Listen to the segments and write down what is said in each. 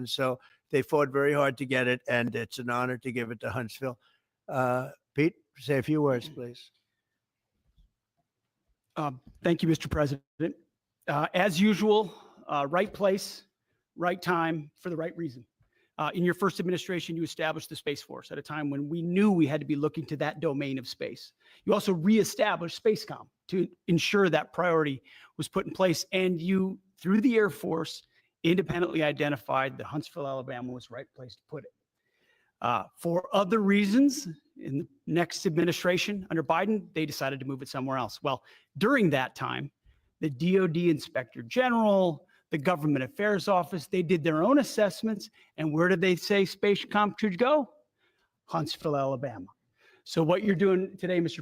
And so they fought very hard to get it, and it's an honor to give it to Huntsville. Pete, say a few words, please. Thank you, Mr. President. As usual, right place, right time, for the right reason. In your first administration, you established the Space Force at a time when we knew we had to be looking to that domain of space. You also reestablished SpaceCom to ensure that priority was put in place, and you, through the Air Force, independently identified that Huntsville, Alabama was the right place to put it. For other reasons, in the next administration under Biden, they decided to move it somewhere else. Well, during that time, the DoD Inspector General, the Government Affairs Office, they did their own assessments. And where did they say SpaceCom should go? Huntsville, Alabama. So what you're doing today, Mr.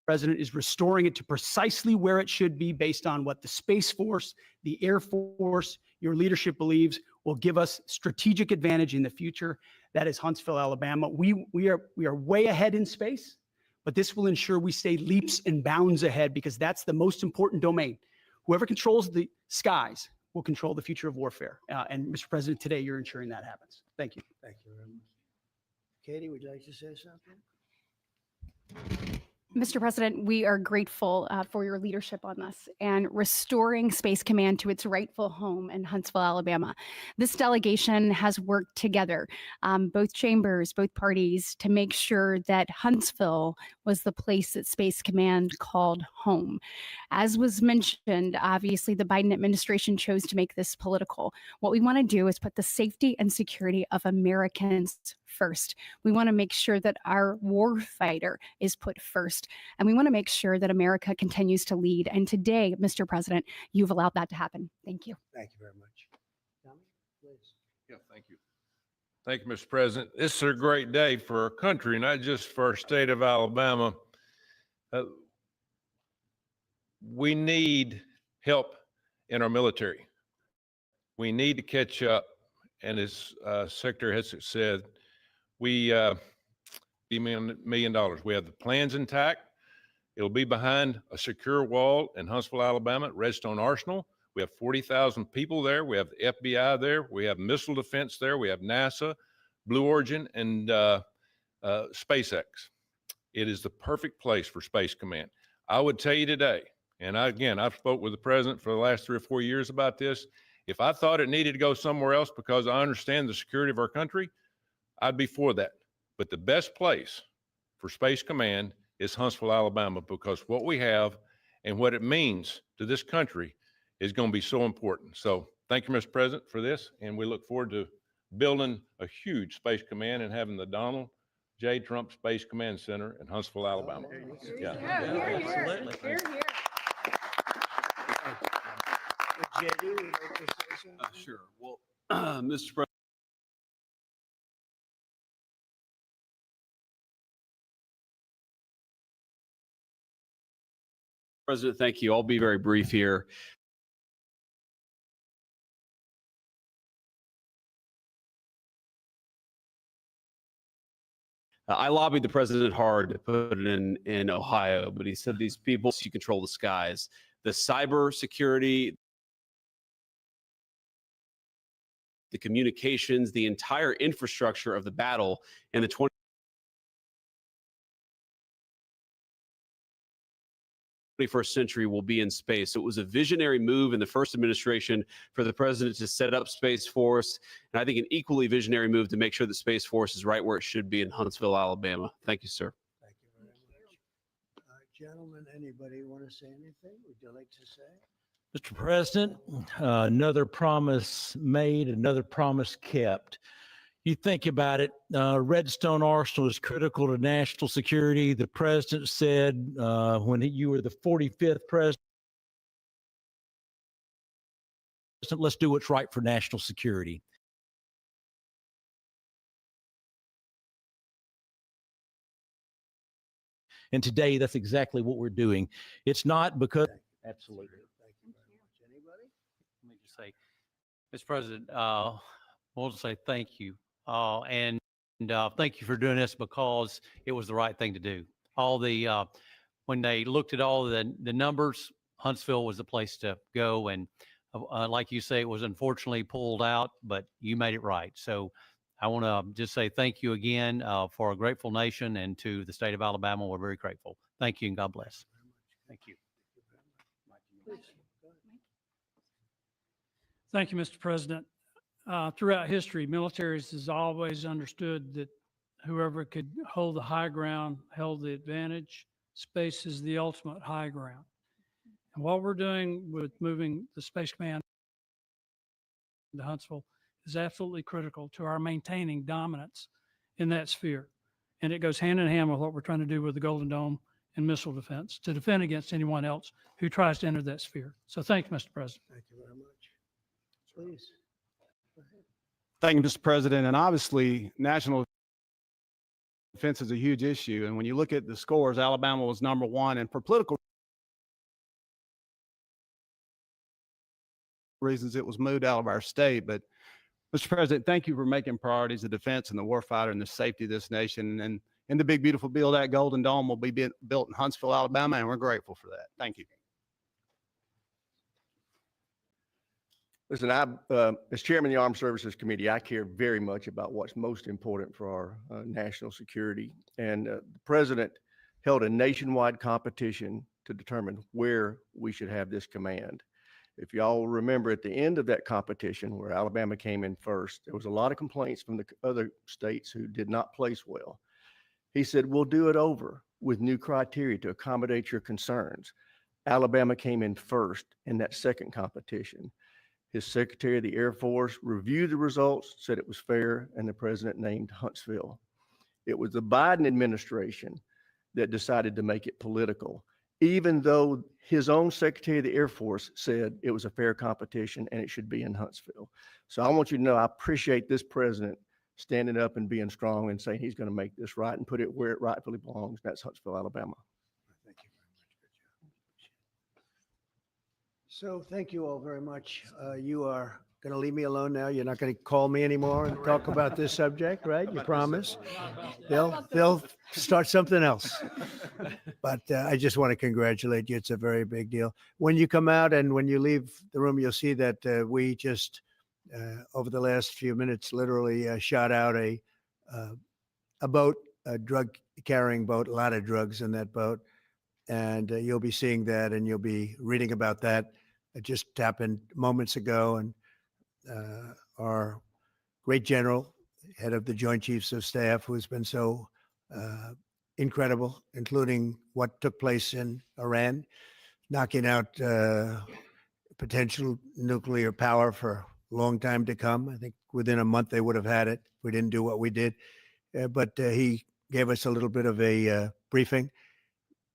President, is restoring it to precisely where it should be based on what the Space Force, the Air Force, your leadership believes will give us strategic advantage in the future. That is Huntsville, Alabama. We are way ahead in space, but this will ensure we stay leaps and bounds ahead, because that's the most important domain. Whoever controls the skies will control the future of warfare. And Mr. President, today you're ensuring that happens. Thank you. Thank you very much. Katie, would you like to say something? Mr. President, we are grateful for your leadership on this and restoring Space Command to its rightful home in Huntsville, Alabama. This delegation has worked together, both chambers, both parties, to make sure that Huntsville was the place that Space Command called home. As was mentioned, obviously the Biden administration chose to make this political. What we want to do is put the safety and security of Americans first. We want to make sure that our war fighter is put first. And we want to make sure that America continues to lead. And today, Mr. President, you've allowed that to happen. Thank you. Thank you very much. Tommy, please. Yeah, thank you. Thank you, Mr. President. This is a great day for our country, not just for our state of Alabama. We need help in our military. We need to catch up. And as Secretary Hessek said, we $1 million. We have the plans intact. It'll be behind a secure wall in Huntsville, Alabama, at Redstone Arsenal. We have 40,000 people there. We have the FBI there. We have missile defense there. We have NASA, Blue Origin, and SpaceX. It is the perfect place for Space Command. I would tell you today, and I've spoke with the president for the last 3 or 4 years about this. If I thought it needed to go somewhere else because I understand the security of our country, I'd be for that. But the best place for Space Command is Huntsville, Alabama, because what we have and what it means to this country is going to be so important. So thank you, Mr. President, for this. And we look forward to building a huge Space Command and having the Donald J. Trump Space Command Center in Huntsville, Alabama. JD, would you like to say something? Sure. Well, Mr. President, thank you. I'll be very brief here. I lobbied the president hard to put it in Ohio, but he said these people, you control the skies. The cyber security, the communications, the entire infrastructure of the battle in the 21st century will be in space. So it was a visionary move in the first administration for the president to set up Space Force. And I think an equally visionary move to make sure that Space Force is right where it should be in Huntsville, Alabama. Thank you, sir. Thank you very much. Gentlemen, anybody want to say anything? Would you like to say? Mr. President, another promise made, another promise kept. You think about it, Redstone Arsenal is critical to national security. The president said when you were the 45th president, let's do what's right for national security. And today, that's exactly what we're doing. It's not because, absolutely. Thank you very much. Anybody? Let me just say, Mr. President, I want to say thank you. And thank you for doing this, because it was the right thing to do. All the, when they looked at all the numbers, Huntsville was the place to go. And like you say, it was unfortunately pulled out, but you made it right. So I want to just say thank you again for a grateful nation, and to the state of Alabama. We're very grateful. Thank you and God bless. Thank you. Thank you, Mr. President. Throughout history, militaries has always understood that whoever could hold the high ground held the advantage. Space is the ultimate high ground. And what we're doing with moving the Space Command to Huntsville is absolutely critical to our maintaining dominance in that sphere. And it goes hand in hand with what we're trying to do with the Golden Dome and missile defense to defend against anyone else who tries to enter that sphere. So thank you, Mr. President. Thank you very much. Please. Thank you, Mr. President. And obviously, national defense is a huge issue. And when you look at the scores, Alabama was #1. And for political reasons, it was moved out of our state. But Mr. President, thank you for making priorities the defense and the warfighter and the safety of this nation. And in the big, beautiful bill, that Golden Dome will be built in Huntsville, Alabama, and we're grateful for that. Thank you. Listen, as chairman of the Armed Services Committee, I care very much about what's most important for our national security. And the president held a nationwide competition to determine where we should have this command. If y'all remember, at the end of that competition, where Alabama came in first, there was a lot of complaints from the other states who did not place well. He said, we'll do it over with new criteria to accommodate your concerns. Alabama came in first in that second competition. His Secretary of the Air Force reviewed the results, said it was fair, and the president named Huntsville. It was the Biden administration that decided to make it political, even though his own Secretary of the Air Force said it was a fair competition and it should be in Huntsville. So I want you to know I appreciate this president standing up and being strong and saying he's going to make this right and put it where it rightfully belongs. That's Huntsville, Alabama. Thank you very much. Good job. So thank you all very much. You are going to leave me alone now. You're not going to call me anymore and talk about this subject, right? You promise? They'll start something else. But I just want to congratulate you. It's a very big deal. When you come out and when you leave the room, you'll see that we just over the last few minutes literally shot out a boat, a drug carrying boat, a lot of drugs in that boat. And you'll be seeing that and you'll be reading about that. It just happened moments ago. And our great general, head of the Joint Chiefs of Staff, who's been so incredible, including what took place in Iran, knocking out potential nuclear power for a long time to come. I think within a month they would have had it if we didn't do what we did. But he gave us a little bit of a briefing,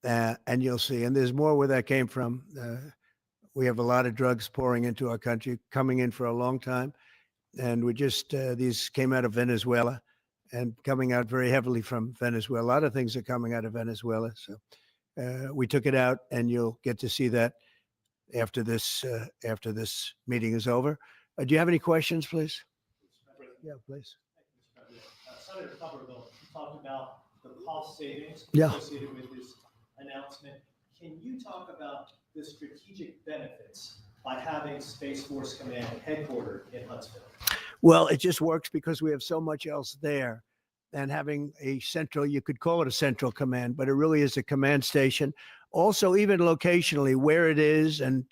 and you'll see. And there's more where that came from. We have a lot of drugs pouring into our country, coming in for a long time. And we just, these came out of Venezuela and coming out very heavily from Venezuela. A lot of things are coming out of Venezuela. So we took it out, and you'll get to see that after this meeting is over. Do you have any questions, please? Yeah, please. Senator Tuberville talked about the cost savings Yeah. associated with this announcement. Can you talk about the strategic benefits by having Space Force Command headquartered in Huntsville? Well, it just works because we have so much else there. And having a central, you could call it a central command, but it really is a command station. Also, even locationally, where it is, and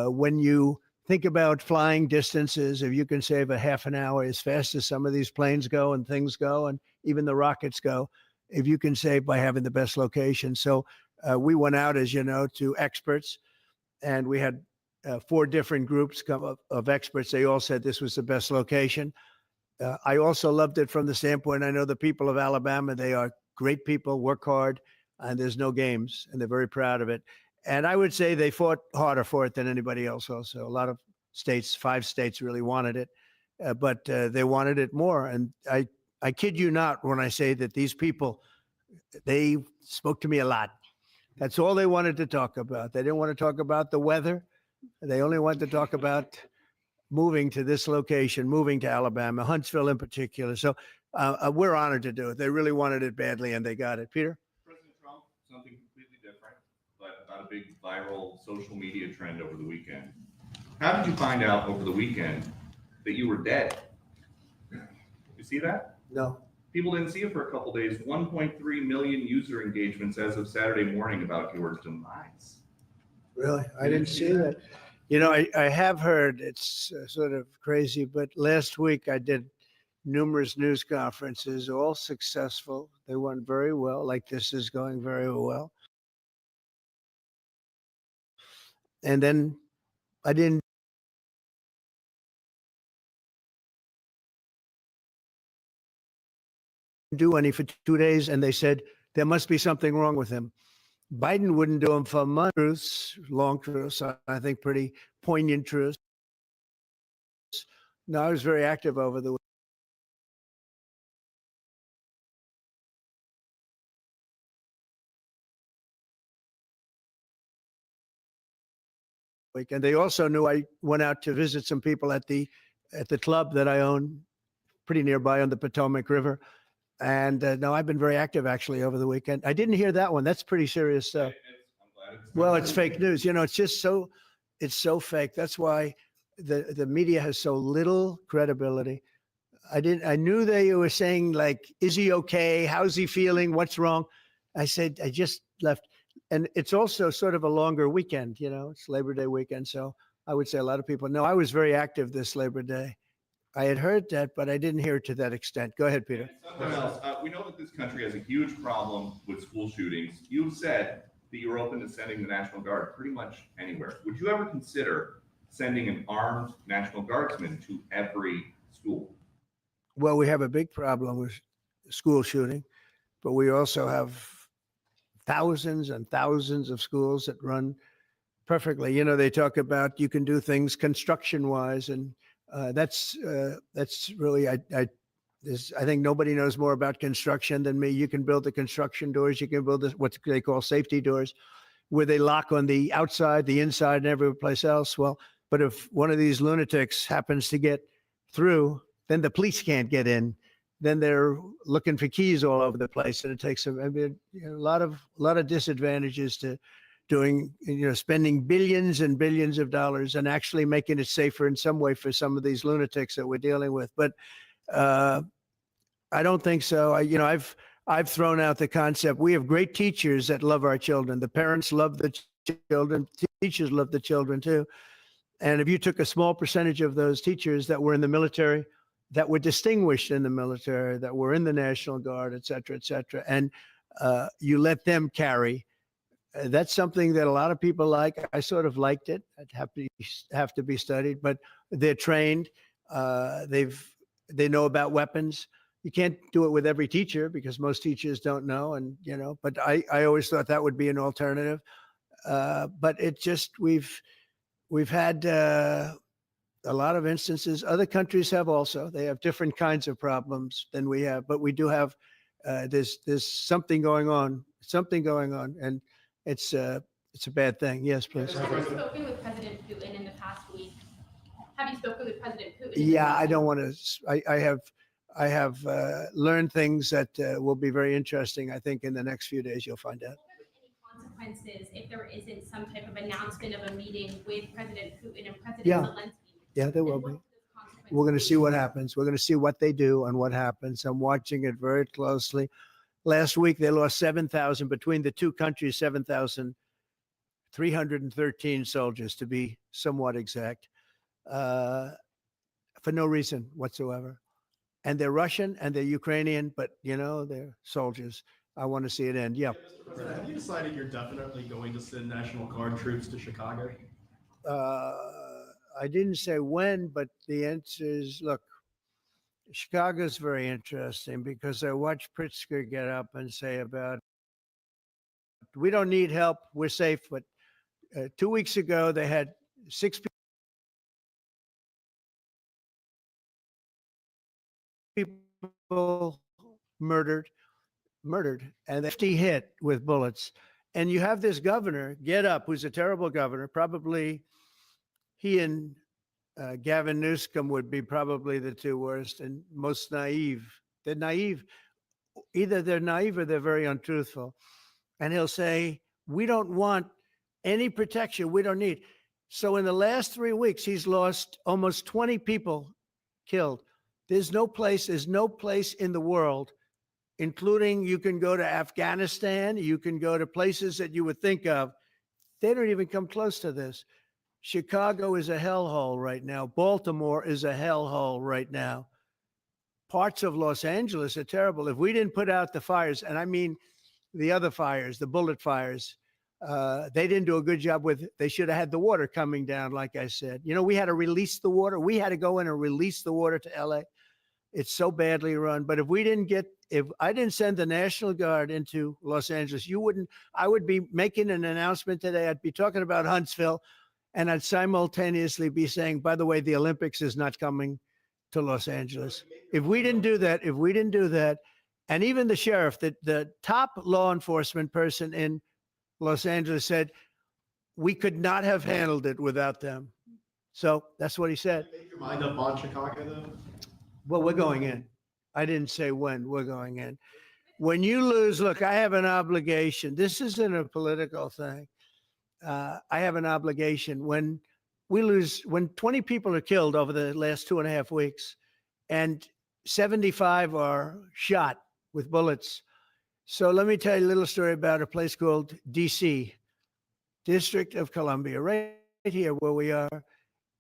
when you think about flying distances, if you can save a half an hour as fast as some of these planes go and things go, and even the rockets go, if you can save by having the best location. So we went out, as you know, to experts, and we had 4 different groups of experts. They all said this was the best location. I also loved it from the standpoint, I know the people of Alabama, they are great people, work hard, and there's no games, and they're very proud of it. And I would say they fought harder for it than anybody else also. A lot of states, 5 states really wanted it, but they wanted it more. And I kid you not when I say that these people, they spoke to me a lot. That's all they wanted to talk about. They didn't want to talk about the weather. They only wanted to talk about moving to this location, moving to Alabama, Huntsville in particular. So we're honored to do it. They really wanted it badly, and they got it. Peter? President Trump, something completely different, but about a big viral social media trend over the weekend. How did you find out over the weekend that you were dead? You see that? No. People didn't see it for a couple days. 1.3 million user engagements as of Saturday morning about your demise. Really? I didn't see that. You know, I have heard it's sort of crazy, but last week I did numerous news conferences, all successful. They went very well, like this is going very well. And then I didn't do any for 2 days, and they said there must be something wrong with him. Biden wouldn't do them for months, truths, long truths, I think pretty poignant truths. No, I was very active over the week. And they also knew I went out to visit some people at the club that I own pretty nearby on the Potomac River. And no, I've been very active actually over the weekend. I didn't hear that one. That's pretty serious stuff. Well, it's fake news. You know, it's just it's so fake. That's why the media has so little credibility. I knew they were saying like, is he okay? How's he feeling? What's wrong? I said, I just left. And it's also sort of a longer weekend, you know, it's Labor Day weekend. So I would say a lot of people know I was very active this Labor Day. I had heard that, but I didn't hear it to that extent. Go ahead, Peter. Something else. We know that this country has a huge problem with school shootings. You've said that you're open to sending the National Guard pretty much anywhere. Would you ever consider sending an armed National Guardsman to every school? Well, we have a big problem with school shooting, but we also have thousands and thousands of schools that run perfectly. You know, they talk about you can do things construction wise, and that's really I think nobody knows more about construction than me. You can build the construction doors. You can build what they call safety doors, where they lock on the outside, the inside, and every place else. Well, but if one of these lunatics happens to get through, then the police can't get in. Then they're looking for keys all over the place, and it takes a lot of disadvantages to doing, spending billions and billions of dollars and actually making it safer in some way for some of these lunatics that we're dealing with. But I don't think so. I've thrown out the concept. We have great teachers that love our children. The parents love the children. Teachers love the children too. And if you took a small percentage of those teachers that were in the military, that were distinguished in the military, that were in the National Guard, et cetera, and you let them carry, that's something that a lot of people like. I sort of liked it. I'd have to be studied, but they're trained. They know about weapons. You can't do it with every teacher because most teachers don't know, and but I always thought that would be an alternative. But it just we've had a lot of instances. Other countries have also. They have different kinds of problems than we have, but we do have. There's something going on. And it's a bad thing. Yes, please. Have you spoken with President Putin in the past week? Have you spoken with President Putin? Yeah, I don't want to. I have learned things that will be very interesting. I think in the next few days you'll find out. Any consequences if there isn't some type of announcement of a meeting with President Putin and President Yeah. Zelensky? Yeah, there will be. We're going to see what happens. We're going to see what they do and what happens. I'm watching it very closely. Last week, they lost 7,000 between the two countries, 7,313 soldiers, to be somewhat exact, for no reason whatsoever. And they're Russian and they're Ukrainian, but, they're soldiers. I want to see it end. Yeah. Mr. President, have you decided you're definitely going to send National Guard troops to Chicago? I didn't say when, but the answer is, look, Chicago's very interesting because I watched Pritzker get up and say about, we don't need help, we're safe. But 2 weeks ago, they had 6 people murdered, and 50 hit with bullets. And you have this governor get up, who's a terrible governor, probably he and Gavin Newsom would be probably the two worst and most naive. They're naive. Either they're naive or they're very untruthful. And he'll say, we don't want any protection. We don't need. So in the last 3 weeks, he's lost almost 20 people killed. There's no place in the world, including you can go to Afghanistan, you can go to places that you would think of. They don't even come close to this. Chicago is a hellhole right now. Baltimore is a hellhole right now. Parts of Los Angeles are terrible. If we didn't put out the fires, and I mean the other fires, the bullet fires, they didn't do a good job with, they should have had the water coming down, like I said. You know, we had to release the water. We had to go in and release the water to LA. It's so badly run. But if I didn't send the National Guard into Los Angeles, I would be making an announcement today. I'd be talking about Huntsville, and I'd simultaneously be saying, by the way, the Olympics is not coming to Los Angeles. If we didn't do that, and even the sheriff, the top law enforcement person in Los Angeles said, we could not have handled it without them. So that's what he said. Make your mind up on Chicago, though? Well, we're going in. I didn't say when. We're going in. When you lose, look, I have an obligation. This isn't a political thing. I have an obligation. When 20 people are killed over the last 2.5 weeks and 75 are shot with bullets. So let me tell you a little story about a place called DC, District of Columbia, right here where we are.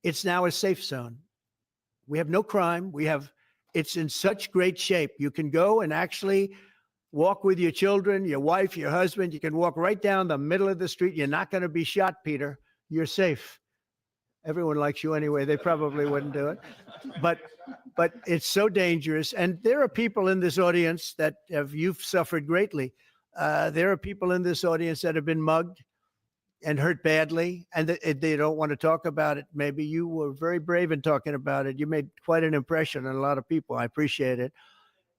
It's now a safe zone. We have no crime. It's in such great shape. You can go and actually walk with your children, your wife, your husband. You can walk right down the middle of the street. You're not going to be shot, Peter. You're safe. Everyone likes you anyway. They probably wouldn't do it. But it's so dangerous. And there are people in this audience that you've suffered greatly. There are people in this audience that have been mugged and hurt badly, and they don't want to talk about it. Maybe you were very brave in talking about it. You made quite an impression on a lot of people. I appreciate it.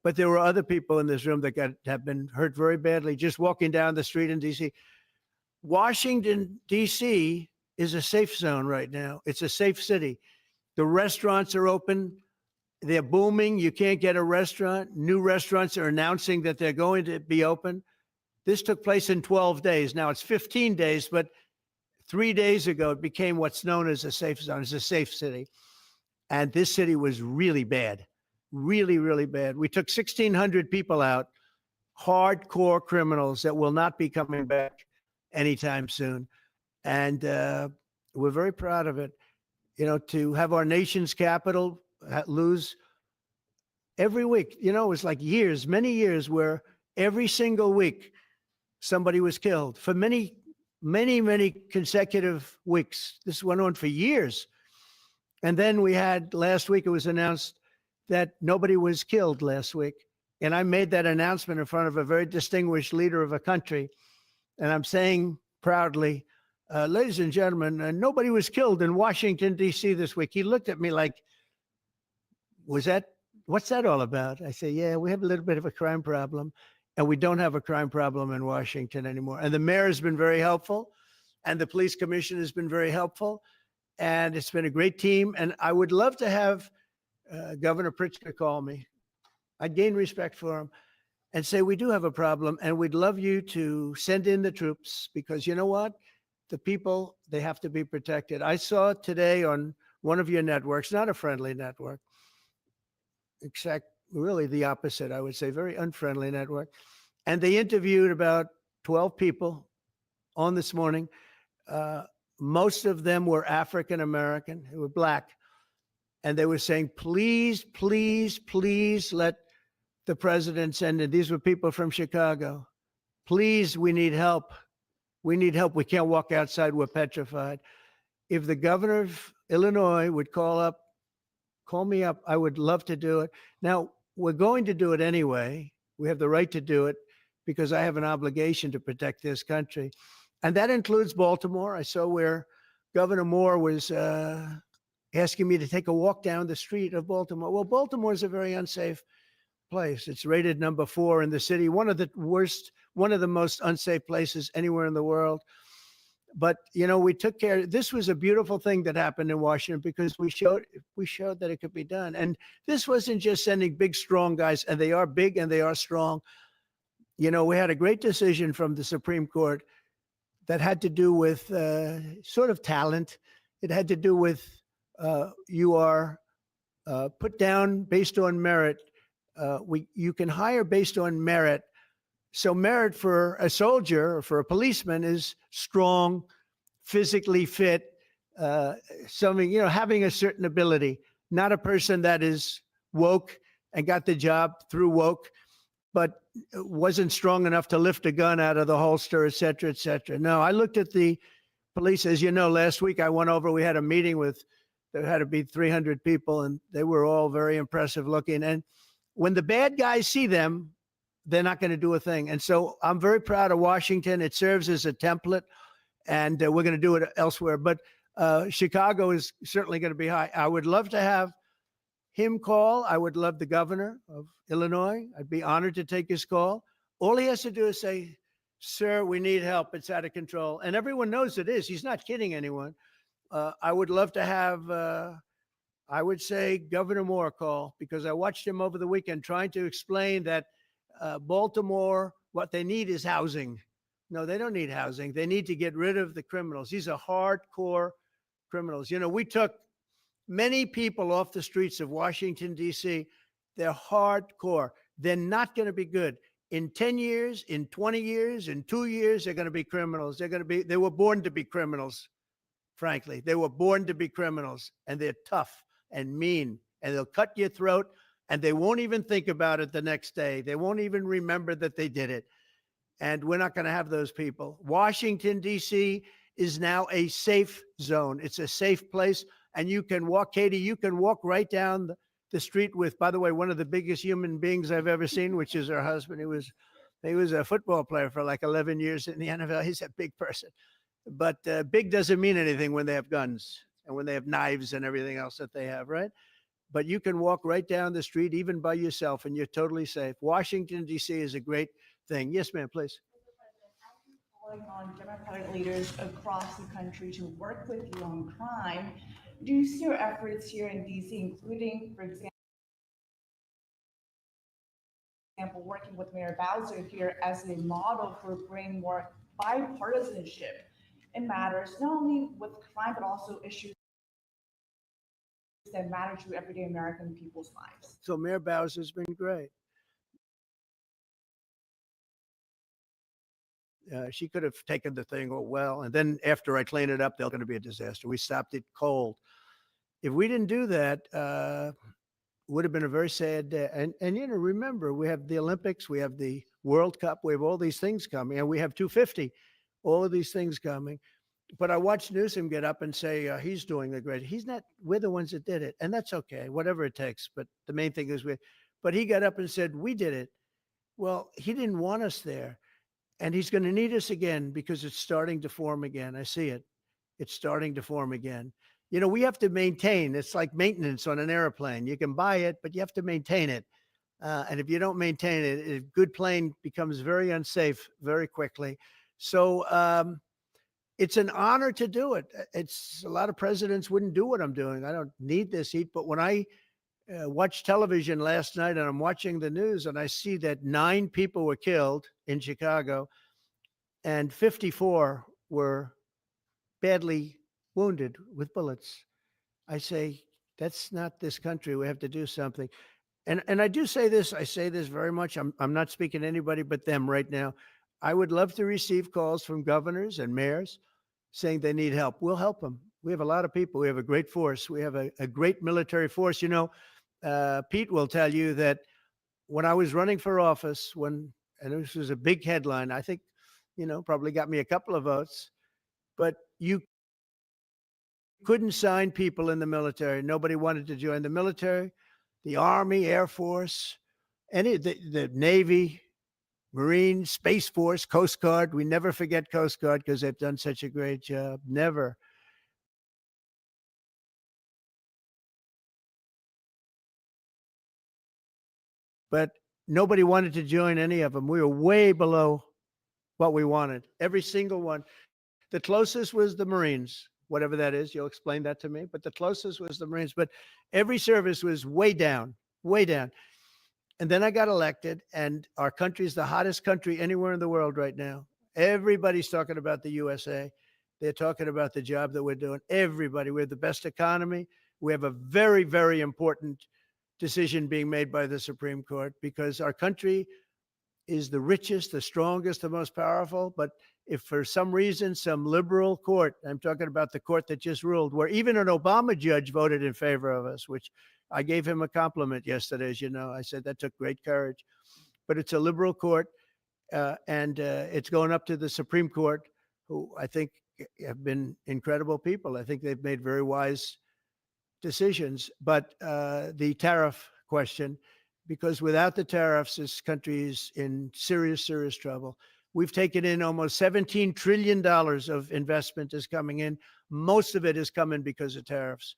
But there were other people in this room that have been hurt very badly just walking down the street in D.C. Washington, D.C. is a safe zone right now. It's a safe city. The restaurants are open. They're booming. You can't get a restaurant. New restaurants are announcing that they're going to be open. This took place in 12 days. Now it's 15 days, but 3 days ago, it became what's known as a safe zone. It's a safe city. And this city was really bad, really, really bad. We took 1,600 people out, hardcore criminals that will not be coming back anytime soon. And we're very proud of it. You know, to have our nation's capital lose every week, you know, it was like years, many years where every single week somebody was killed for many, many, many consecutive weeks. This went on for years. And then we had last week, it was announced that nobody was killed last week. And I made that announcement in front of a very distinguished leader of a country. And I'm saying proudly, ladies and gentlemen, nobody was killed in Washington, D.C. this week. He looked at me like, what's that all about? I say, yeah, we have a little bit of a crime problem, and we don't have a crime problem in Washington anymore. And the mayor has been very helpful, and the police commission has been very helpful, and it's been a great team. And I would love to have Governor Pritzker call me. I'd gain respect for him and say, we do have a problem, and we'd love you to send in the troops, because you know what? The people, they have to be protected. I saw today on one of your networks, not a friendly network, except really the opposite, I would say, very unfriendly network. And they interviewed about 12 people on this morning. Most of them were African-American, who were Black. And they were saying, please, please, please let the president send in. These were people from Chicago. Please, we need help. We need help. We can't walk outside. We're petrified. If the governor of Illinois would call me up, I would love to do it. Now, we're going to do it anyway. We have the right to do it because I have an obligation to protect this country. And that includes Baltimore. I saw where Governor Moore was asking me to take a walk down the street of Baltimore. Well, Baltimore is a very unsafe place. It's rated number 4 in the city, one of the most unsafe places anywhere in the world. But, you know, we took care. This was a beautiful thing that happened in Washington because we showed that it could be done. And this wasn't just sending big, strong guys, and they are big and they are strong. You know, we had a great decision from the Supreme Court that had to do with sort of talent. It had to do with you are put down based on merit. You can hire based on merit. So merit for a soldier or for a policeman is strong, physically fit, something, having a certain ability, not a person that is woke and got the job through woke, but wasn't strong enough to lift a gun out of the holster, et cetera, et cetera. No, I looked at the police, as you know, last week I went over, we had a meeting with, there had to be 300 people, and they were all very impressive looking. And when the bad guys see them, they're not going to do a thing. And so I'm very proud of Washington. It serves as a template, and we're going to do it elsewhere. But Chicago is certainly going to be high. I would love to have him call. I would love the governor of Illinois. I'd be honored to take his call. All he has to do is say, sir, we need help. It's out of control. And everyone knows it is. He's not kidding anyone. I would love to have, I would say, Governor Moore call, because I watched him over the weekend trying to explain that Baltimore, what they need is housing. No, they don't need housing. They need to get rid of the criminals. These are hardcore criminals. We took many people off the streets of Washington, D.C. They're hardcore. They're not going to be good. In 10 years, in 20 years, in 2 years, they're going to be criminals. They were born to be criminals, frankly. They were born to be criminals, and they're tough and mean, and they'll cut your throat, and they won't even think about it the next day. They won't even remember that they did it. And we're not going to have those people. Washington, D.C. is now a safe zone. It's a safe place. And you can walk, Katie, you can walk right down the street with, by the way, one of the biggest human beings I've ever seen, which is her husband. He was a football player for like 11 years in the NFL. He's a big person. But big doesn't mean anything when they have guns and when they have knives and everything else that they have, right? But you can walk right down the street, even by yourself, and you're totally safe. Washington, D.C. is a great thing. Yes, ma'am, please. Calling on Democratic leaders across the country to work with you on crime. Do you see your efforts here in DC, including, for example, working with Mayor Bowser here as a model for bringing more bipartisanship in matters, not only with crime, but also issues that matter to everyday American people's lives? So Mayor Bowser's been great. She could have taken the thing, and then after I clean it up, they're going to be a disaster. We stopped it cold. If we didn't do that, would have been a very sad day. And remember, we have the Olympics, we have the World Cup, we have all these things coming, and we have 250, all of these things coming. But I watched Newsom get up and say he's doing the great. He's not. We're the ones that did it, and that's okay, whatever it takes. But the main thing is But he got up and said we did it. Well, he didn't want us there. And he's going to need us again because it's starting to form again. I see it. It's starting to form again. We have to maintain. It's like maintenance on an airplane. You can buy it, but you have to maintain it. And if you don't maintain it, a good plane becomes very unsafe very quickly. So it's an honor to do it. It's a lot of presidents wouldn't do what I'm doing. I don't need this heat. But when I watched television last night and I'm watching the news and I see that 9 people were killed in Chicago and 54 were badly wounded with bullets, I say, that's not this country. We have to do something. And I do say this, I say this very much. I'm not speaking to anybody but them right now. I would love to receive calls from governors and mayors saying they need help. We'll help them. We have a lot of people. We have a great force. We have a great military force. Pete will tell you that when I was running for office, and this was a big headline, I think, probably got me a couple of votes, but you couldn't sign people in the military. Nobody wanted to join the military, the Army, Air Force, the Navy, Marines, Space Force, Coast Guard. We never forget Coast Guard because they've done such a great job. Never. But nobody wanted to join any of them. We were way below what we wanted. Every single one. The closest was the Marines, whatever that is. You'll explain that to me. But the closest was the Marines. But every service was way down, way down. And then I got elected, and our country is the hottest country anywhere in the world right now. Everybody's talking about the USA. They're talking about the job that we're doing. Everybody, we have the best economy. We have a very, very important decision being made by the Supreme Court because our country is the richest, the strongest, the most powerful. But if for some reason some liberal court, I'm talking about the court that just ruled, where even an Obama judge voted in favor of us, which I gave him a compliment yesterday, as you know. I said that took great courage. But it's a liberal court, and it's going up to the Supreme Court, who I think have been incredible people. I think they've made very wise decisions. But the tariff question, because without the tariffs, this country is in serious, serious trouble. We've taken in almost $17 trillion of investment is coming in. Most of it is coming because of tariffs.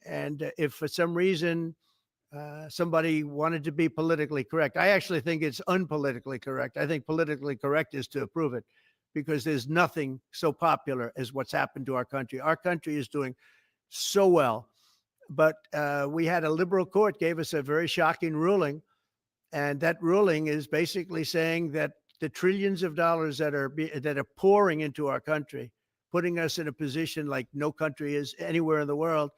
And if for some reason somebody wanted to be politically correct, I actually think it's unpolitically correct. I think politically correct is to approve it because there's nothing so popular as what's happened to our country. Our country is doing so well. But we had a liberal court gave us a very shocking ruling. And that ruling is basically saying that the trillions of dollars that are pouring into our country, putting us in a position like no country is anywhere in the world,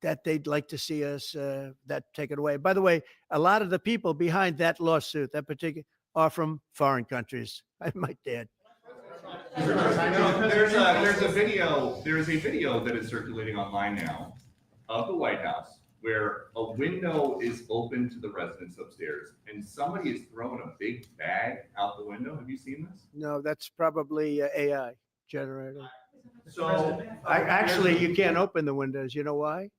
that they'd like to see us that taken away. By the way, a lot of the people behind that lawsuit, that particular, are from foreign countries. I might add. There's a video that is circulating online now of the White House where a window is open to the residents upstairs and somebody is throwing a big bag out the window. Have you seen this? No, that's probably AI generated. So Actually, you can't open the windows. You know why?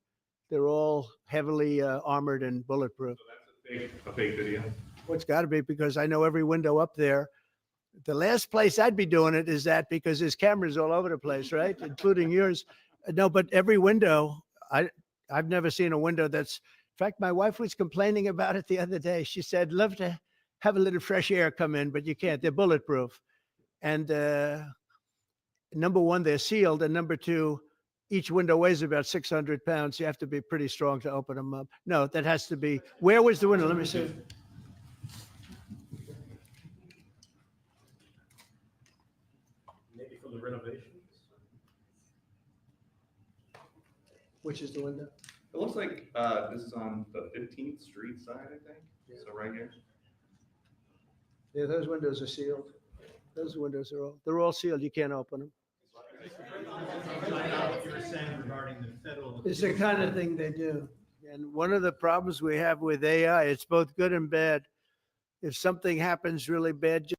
They're all heavily armored and bulletproof. So that's a fake video. Well, it's got to be because I know every window up there. The last place I'd be doing it is that because there's cameras all over the place, right? Including yours. No, but every window, I've never seen a window that's, in fact, my wife was complaining about it the other day. She said, love to have a little fresh air come in, but you can't. They're bulletproof. And number one, they're sealed. And number two, each window weighs about 600 pounds. You have to be pretty strong to open them up. No, that has to be, where was the window? Let me see. Maybe from the renovations? Which is the window? It looks like this is on the 15th Street side, I think. So right here. Yeah, those windows are sealed. Those windows are they're all sealed. You can't open them. What you were saying regarding the federal. It's the kind of thing they do. And one of the problems we have with AI, it's both good and bad. If something happens really bad,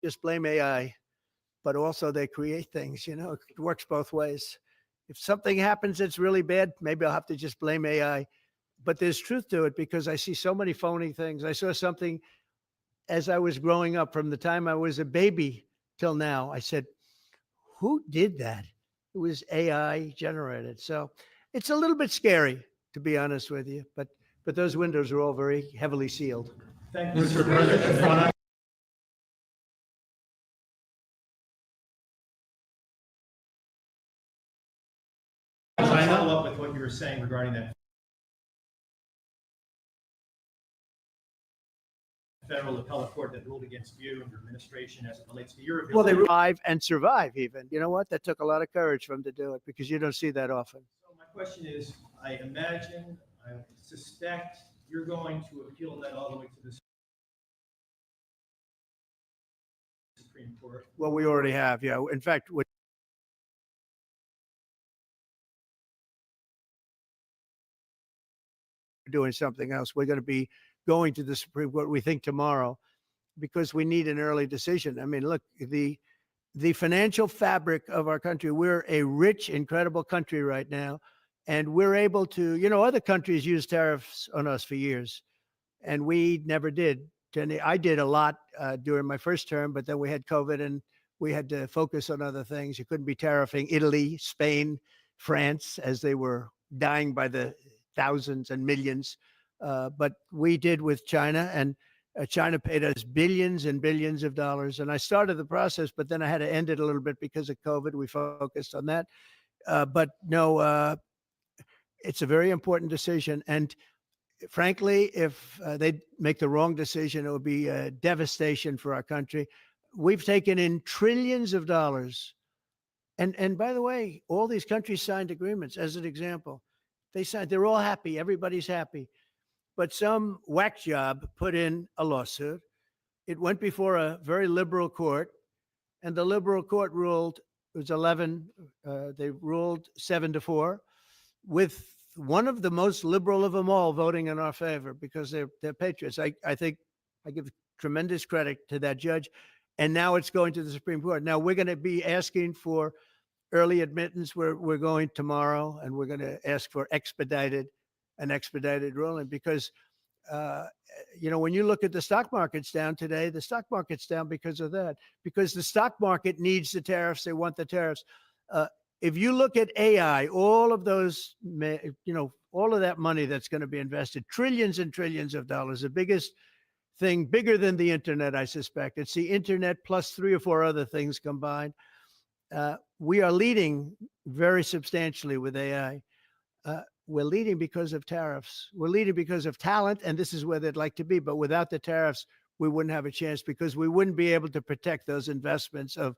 just blame AI. But also they create things, you know, it works both ways. If something happens that's really bad, maybe I'll have to just blame AI. But there's truth to it because I see so many phony things. I saw something as I was growing up from the time I was a baby till now. I said, who did that? It was AI generated. So it's a little bit scary, to be honest with you. But those windows are all very heavily sealed. Thank you, Mr. President. Follow up with what you were saying regarding that federal appellate court that ruled against you and your administration as it relates to your ability. Well, they revive and survive even. You know what? That took a lot of courage for them to do it because you don't see that often. So my question is, I imagine, I suspect you're going to appeal that all the way to the Supreme Court. Well, we already have, yeah. In fact, we're doing something else. We're going to be going to the Supreme Court, we think tomorrow, because we need an early decision. I mean, look, the financial fabric of our country, we're a rich, incredible country right now. And we're able to, you know, other countries use tariffs on us for years, and we never did. I did a lot during my first term, but then we had COVID and we had to focus on other things. You couldn't be tariffing Italy, Spain, France, as they were dying by the thousands and millions. But we did with China, and China paid us billions and billions of dollars. And I started the process, but then I had to end it a little bit because of COVID. We focused on that. But no, it's a very important decision. And frankly, if they make the wrong decision, it would be a devastation for our country. we've taken in trillions of dollars. And by the way, all these countries signed agreements. As an example, they're all happy. Everybody's happy. But some whack job put in a lawsuit. It went before a very liberal court, and the liberal court ruled, it was 11, they ruled 7-4, with one of the most liberal of them all voting in our favor because they're patriots. I think I give tremendous credit to that judge. And now it's going to the Supreme Court. Now we're going to be asking for early admittance. We're going tomorrow, and we're going to ask for an expedited ruling because, when you look at the stock market's down today, the stock market's down because of that, because the stock market needs the tariffs. They want the tariffs. If you look at AI, all of those, all of that money that's going to be invested, trillions and trillions of dollars, the biggest thing, bigger than the internet, I suspect. It's the internet plus 3 or 4 other things combined. We are leading very substantially with AI. We're leading because of tariffs. We're leading because of talent, and this is where they'd like to be. But without the tariffs, we wouldn't have a chance because we wouldn't be able to protect those investments of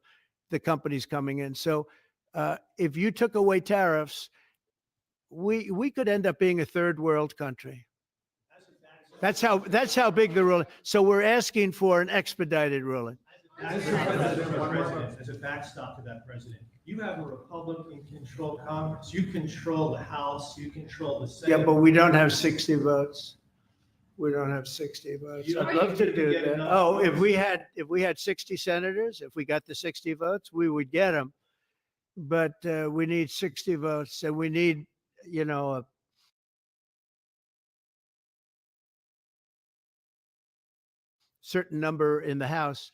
the companies coming in. So if you took away tariffs, we could end up being a third world country. That's how big the ruling. So we're asking for an expedited ruling. As a backstop to that, President, you have a Republican-controlled Congress. You control the House. You control the Senate. Yeah, but we don't have 60 votes. We don't have 60 votes. You don't I'd love think to you could do get that. enough Oh, votes? if we had 60 senators, if we got the 60 votes, we would get them. But we need 60 votes, and we need, a certain number in the House.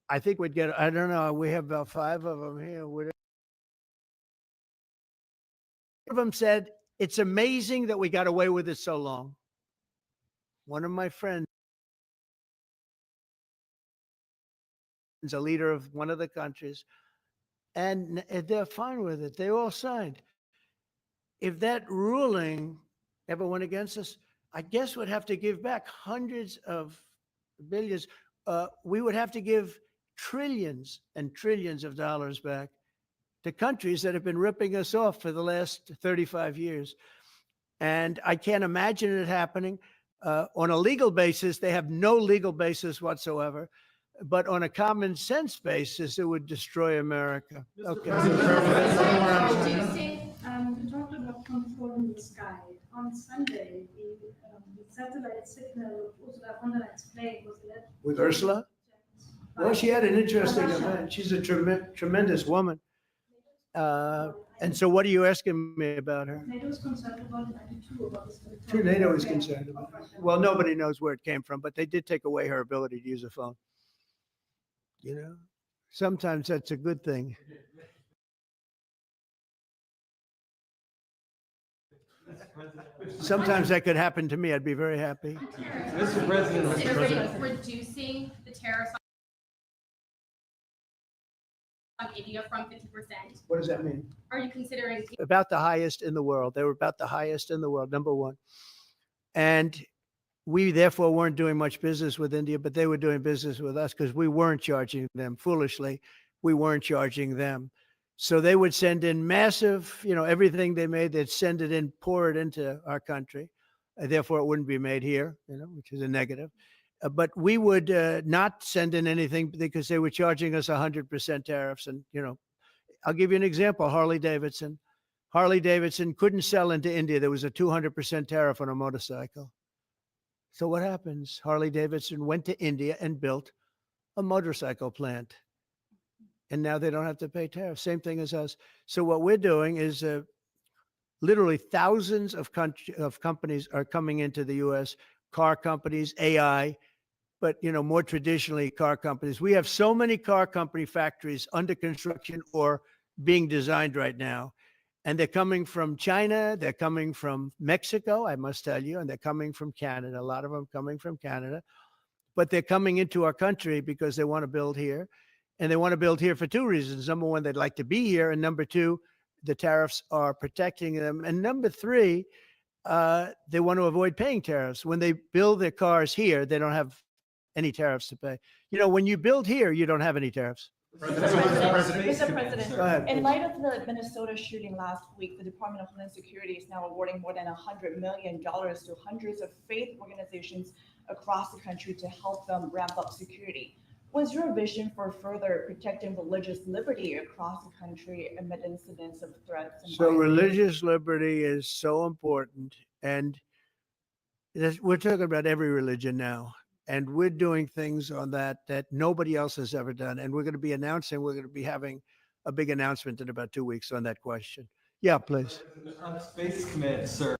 I think we'd get, I don't know, we have about 5 of them here. One of them said, it's amazing that we got away with it so long. One of my friends, a leader of one of the countries, and they're fine with it. They all signed. If that ruling ever went against us, I guess we'd have to give back hundreds of billions. We would have to give trillions and trillions of dollars back to countries that have been ripping us off for the last 35 years. And I can't imagine it happening. On a legal basis, they have no legal basis whatsoever. But on a common sense basis, it would destroy America. Okay. You talked about controlling the sky. On Sunday, the satellite signal Ursula von der Leyen's plane was led. With Ursula? Well, she had an interesting event. She's a tremendous woman. And so what are you asking me about her? NATO is concerned about 92 about this. Sure, NATO is concerned about it. Well, nobody knows where it came from, but they did take away her ability to use a phone. Sometimes that's a good thing. Sometimes that could happen to me. I'd be very happy. Mr. President, considering reducing the tariffs on India from 50%. What does that mean? Are you considering? About the highest in the world. They were about the highest in the world, number one. And we therefore weren't doing much business with India, but they were doing business with us because we weren't charging them. Foolishly, we weren't charging them. So they would send in massive, everything they made, they'd send it in, pour it into our country. Therefore, it wouldn't be made here, which is a negative. But we would not send in anything because they were charging us 100% tariffs. And, I'll give you an example, Harley Davidson. Harley Davidson couldn't sell into India. There was a 200% tariff on a motorcycle. So what happens? Harley Davidson went to India and built a motorcycle plant. And now they don't have to pay tariffs. Same thing as us. So what we're doing is literally thousands of companies are coming into the U.S., car companies, AI, but, more traditionally car companies. We have so many car company factories under construction or being designed right now. And they're coming from China, they're coming from Mexico, I must tell you, and they're coming from Canada, a lot of them coming from Canada. But they're coming into our country because they want to build here. And they want to build here for 2 reasons. Number one, they'd like to be here. And number 2, the tariffs are protecting them. And number three, they want to avoid paying tariffs. When they build their cars here, they don't have any tariffs to pay. You know, when you build here, you don't have any tariffs. Mr. President, Go ahead, in please. light of the Minnesota shooting last week, the Department of Homeland Security is now awarding more than $100 million to hundreds of faith organizations across the country to help them ramp up security. What's your vision for further protecting religious liberty across the country amid incidents of threats? And So violence? religious liberty is so important. And we're talking about every religion now. And we're doing things on that nobody else has ever done. And we're going to be having a big announcement in about 2 weeks on that question. Yeah, please. On Space Command, sir.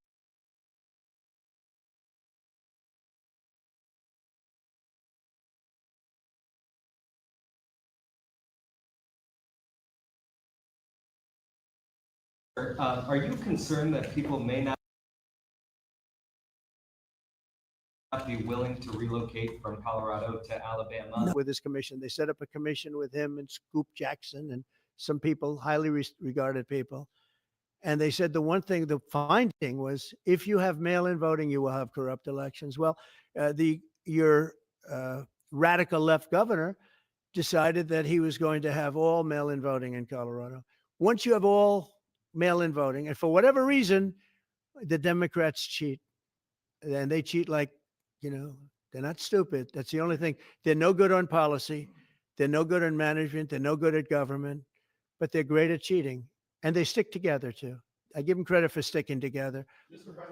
Are you concerned that people may not be willing to relocate from Colorado to Alabama? With this commission, they set up a commission with him and Scoop Jackson and some people, highly regarded people. And they said the finding was, if you have mail-in voting, you will have corrupt elections. Well, your radical left governor decided that he was going to have all mail-in voting in Colorado. Once you have all mail-in voting, and for whatever reason, the Democrats cheat. And they cheat like, you know, they're not stupid. That's the only thing. They're no good on policy. They're no good on management. They're no good at government, but they're great at cheating. And they stick together too. I give them credit for sticking together.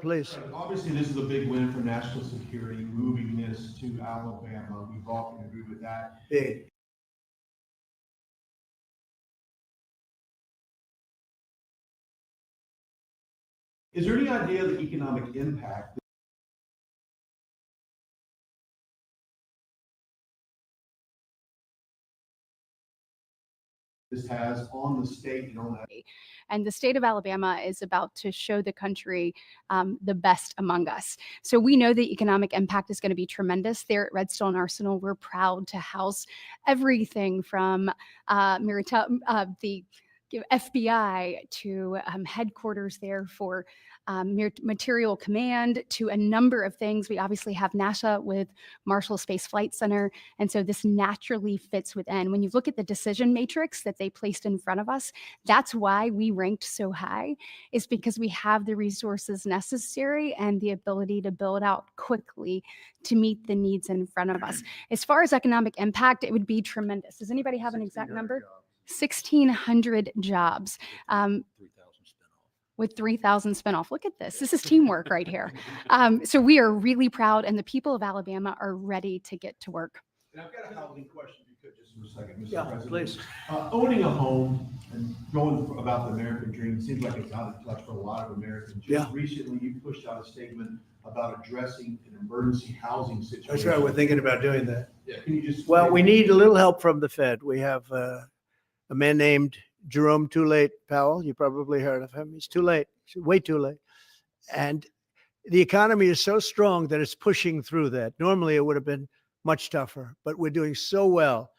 Please. Obviously, this is a big win for national security, moving this to Alabama. We all can agree with that. Big. Is there any idea of the economic impact this has on the state and on that? And the state of Alabama is about to show the country the best among us. So we know the economic impact is going to be tremendous. There at Redstone Arsenal, we're proud to house everything from the FBI to headquarters there for material command to a number of things. We obviously have NASA with Marshall Space Flight Center. And so this naturally fits within. When you look at the decision matrix that they placed in front of us, that's why we ranked so high, is because we have the resources necessary and the ability to build out quickly to meet the needs in front of us. As far as economic impact, it would be tremendous. Does anybody have an exact number? 1,600 jobs. With 3,000 spinoff. Look at this. This is teamwork right here. So we are really proud, and the people of Alabama are ready to get to work. And I've got a housing question, if you could, just for a second, Mr. Yeah, President. please. Owning a home and going about the American dream seems like it's out of touch for a lot of Americans. Yeah. Just recently, you pushed out a statement about addressing an emergency housing situation. That's right. We're thinking about doing that. Yeah, can you just? Well, we need a little help from the Fed. We have a man named Jerome Too Late Powell. You probably heard of him. He's too late. He's way too late. And the economy is so strong that it's pushing through that. Normally, it would have been much tougher, but we're doing so well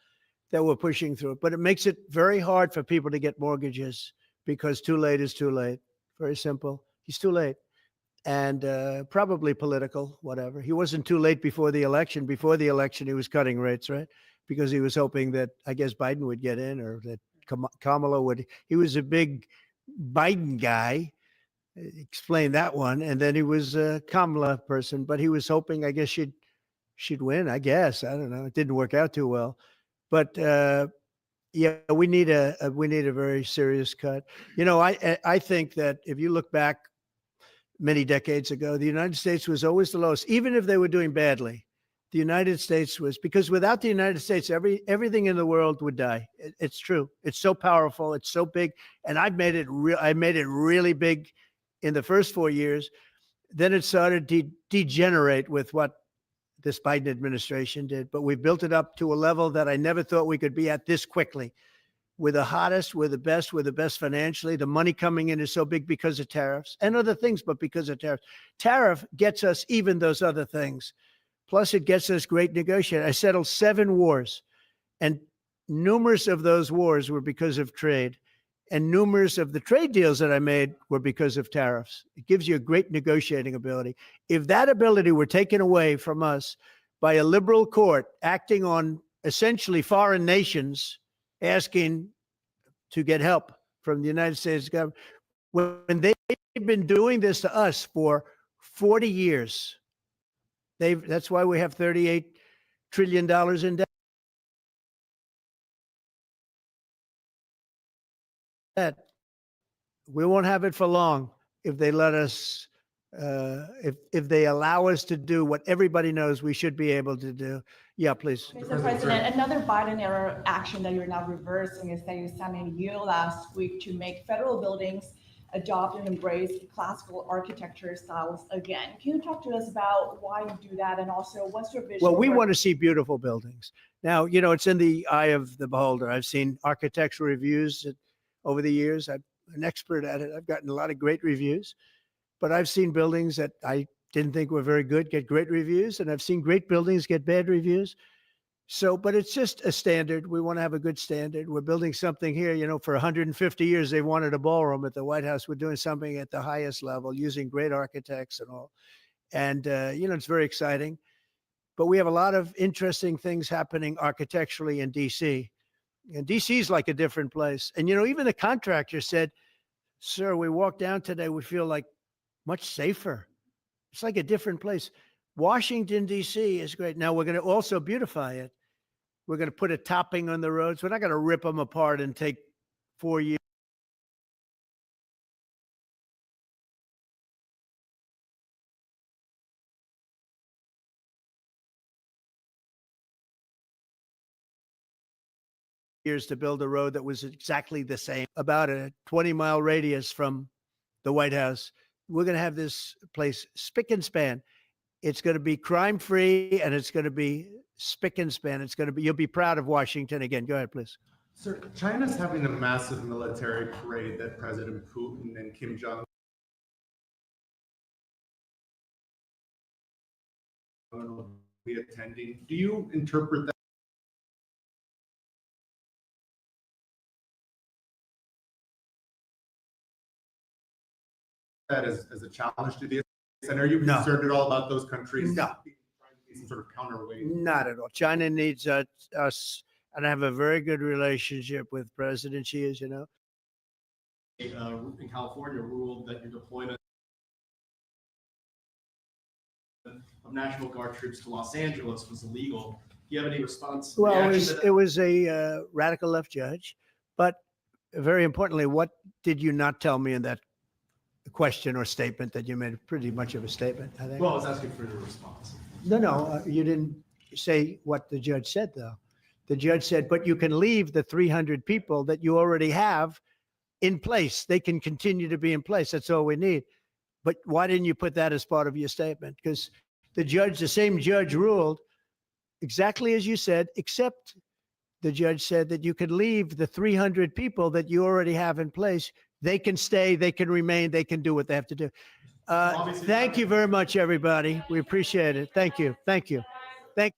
that we're pushing through it. But it makes it very hard for people to get mortgages because too late is too late. Very simple. He's too late. And probably political, whatever. He wasn't too late before the election. Before the election, he was cutting rates, right? Because he was hoping that, I guess, Biden would get in, or that Kamala would. He was a big Biden guy. Explain that one. And then he was a Kamala person, but he was hoping, I guess, she'd win, I guess. I don't know. It didn't work out too well. But yeah, we need a very serious cut. You know, I think that if you look back many decades ago, the United States was always the lowest, even if they were doing badly. The United States was, because without the United States, everything in the world would die. It's true. It's so powerful. It's so big. And I made it really big in the first 4 years. Then it started to degenerate with what this Biden administration did. But we built it up to a level that I never thought we could be at this quickly. We're the hottest, we're the best financially. The money coming in is so big because of tariffs and other things, but because of tariffs. Tariff gets us even those other things. Plus, it gets us great negotiating. I settled 7 wars, and numerous of those wars were because of trade. And numerous of the trade deals that I made were because of tariffs. It gives you a great negotiating ability. If that ability were taken away from us by a liberal court acting on essentially foreign nations asking to get help from the United States government, when they've been doing this to us for 40 years, that's why we have $38 trillion in debt. We won't have it for long if they let us, if they allow us to do what everybody knows we should be able to do. Yeah, please. Mr. President, another Biden era action that you're now reversing is that you signed a deal last week to make federal buildings adopt and embrace classical architecture styles again. Can you talk to us about why you do that, and also what's your vision? Well, we for- want to see beautiful buildings. Now, it's in the eye of the beholder. I've seen architectural reviews over the years. I'm an expert at it. I've gotten a lot of great reviews, but I've seen buildings that I didn't think were very good get great reviews, and I've seen great buildings get bad reviews. So, but it's just a standard. We want to have a good standard. We're building something here, for 150 years, they wanted a ballroom at the White House. We're doing something at the highest level using great architects and all. And, it's very exciting. But we have a lot of interesting things happening architecturally in DC. And DC is like a different place. And, even the contractor said, sir, we walked down today, we feel like much safer. It's like a different place. Washington, D.C. is great. Now, we're going to also beautify it. We're going to put a topping on the roads. We're not going to rip them apart and take 4 years. To build a road that was exactly the same, about a 20-mile radius from the White House. We're going to have this place spick and span. It's going to be crime-free, and it's going to be spick and span. You'll be proud of Washington again. Go ahead, please. Sir, China's having a massive military parade that President Putin and Kim Jong Un will be attending. Do you interpret that as a challenge to this? And are you No. concerned at all about those countries? No. Trying to be some sort of counterweight? Not at all. China needs us, and I have a very good relationship with President Xi, as you know. In California ruled that your deployment of National Guard troops to Los Angeles was illegal. Do you have any response? Well, reaction to it was a radical left judge, but very importantly, what did you not tell me in that question or statement that you made? Pretty much of a statement, I think. Well, I was asking for your response. No, you didn't say what the judge said, though. The judge said, but you can leave the 300 people that you already have in place. They can continue to be in place. That's all we need. But why didn't you put that as part of your statement? Because the same judge ruled exactly as you said, except the judge said that you could leave the 300 people that you already have in place. They can stay, they can remain, they can do what they have to do. Thank you very much, everybody. We appreciate it. Thank you. Thank you. Thank